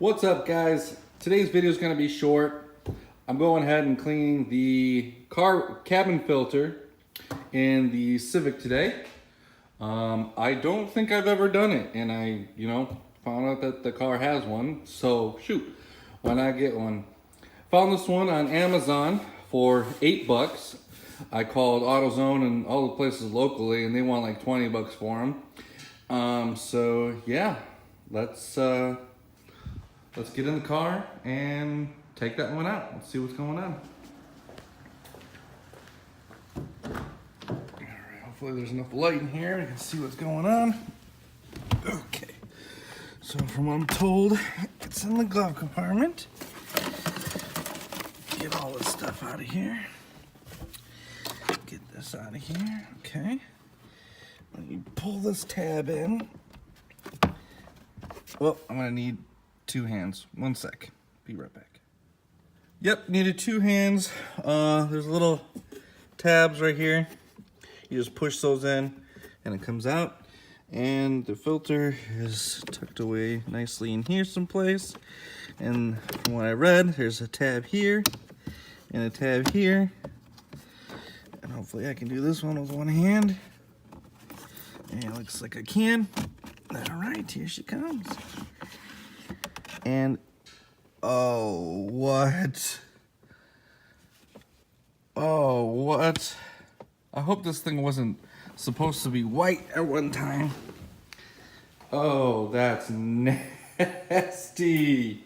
What's up, guys? Today's video is going to be short. I'm going ahead and cleaning the car cabin filter in the Civic today. I don't think I've ever done it, and I, found out that the car has one. So shoot, why not get one? Found this one on Amazon for $8. I called AutoZone and all the places locally, and they want like $20 for them. So yeah, let's get in the car and take that one out. Let's see what's going on. All right, hopefully there's enough light in here. We can see what's going on. Okay, so from what I'm told, it's in the glove compartment. Get all this stuff out of here. Get this out of here, okay. Let me pull this tab in. Well, I'm gonna need 2 hands. 1 sec. Be right back. Yep, needed 2 hands. There's little tabs right here. You just push those in and it comes out. And the filter is tucked away nicely in here someplace. And from what I read, there's a tab here and a tab here. And hopefully I can do this one with 1 hand. And it looks like I can. All right, here she comes. And, oh, what? Oh, what? I hope this thing wasn't supposed to be white at one time. Oh, that's nasty.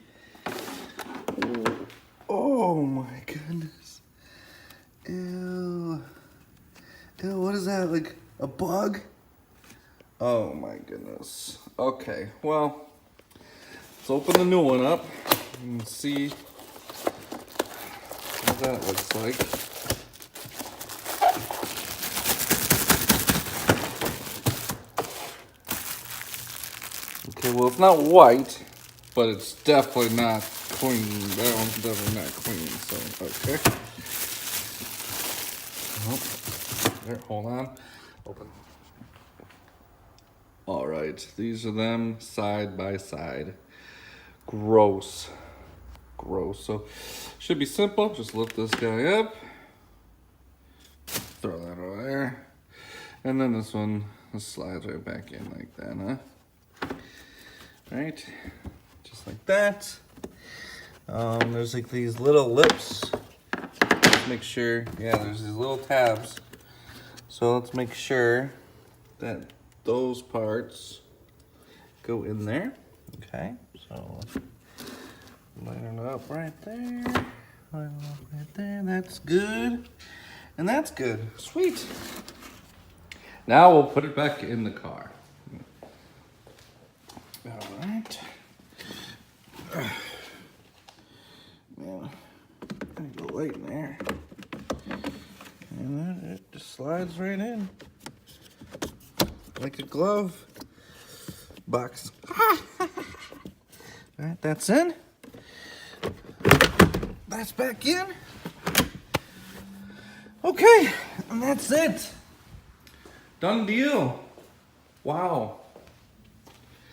Oh my goodness. Ew. Ew, what is that, like a bug? Oh my goodness. Okay, well. Let's open the new one up and see what that looks like. Okay, well, it's not white, but it's definitely not clean. That one's definitely not clean, so, okay. Oh, there, hold on. Open. All right, these are them side by side. Gross. Gross. So, should be simple. Just lift this guy up. Throw that over there. And then this one slides right back in like that, huh? Right? Just like that. There's like these little lips. Let's make sure. Yeah, there's these little tabs. So, let's make sure that those parts go in there. Okay, so line it up right there. Line it up right there. That's good. And that's good. Sweet. Now we'll put it back in the car. All right. Man, I need a light in there. And then it just slides right in. Like a glove box. All right, that's in. That's back in. Okay, and that's it. Done deal. Wow.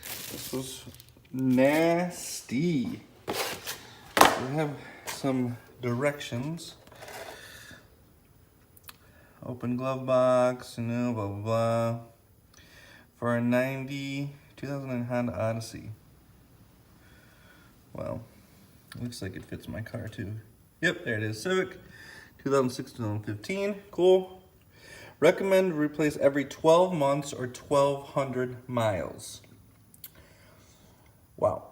This was nasty. We have some directions. Open glove box, blah, blah, blah. For a 2009 Honda Odyssey. Well, looks like it fits my car too. Yep, there it is. Civic, 2006-2015. Cool. Recommend replace every 12 months or 1,200 miles. Wow.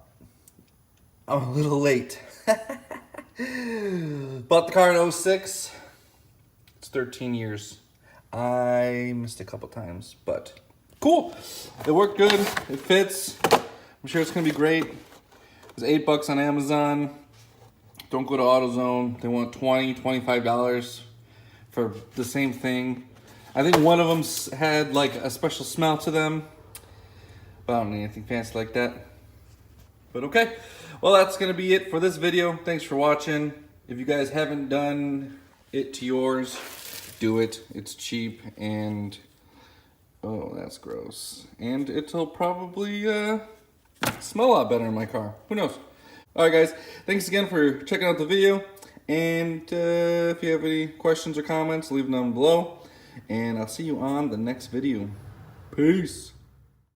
I'm a little late. Bought the car in 06. It's 13 years. I missed a couple times, but cool. It worked good. It fits. I'm sure it's gonna be great. It's $8 on Amazon. Don't go to AutoZone. They want $20, $25 for the same thing. I think one of them had like a special smell to them, but I don't need anything fancy like that. But okay, well, that's gonna be it for this video. Thanks for watching. If you guys haven't done it to yours, do it. It's cheap and oh, that's gross. And it'll probably smell a lot better in my car. Who knows? All right, guys. Thanks again for checking out the video. And if you have any questions or comments, leave them down below. And I'll see you on the next video. Peace.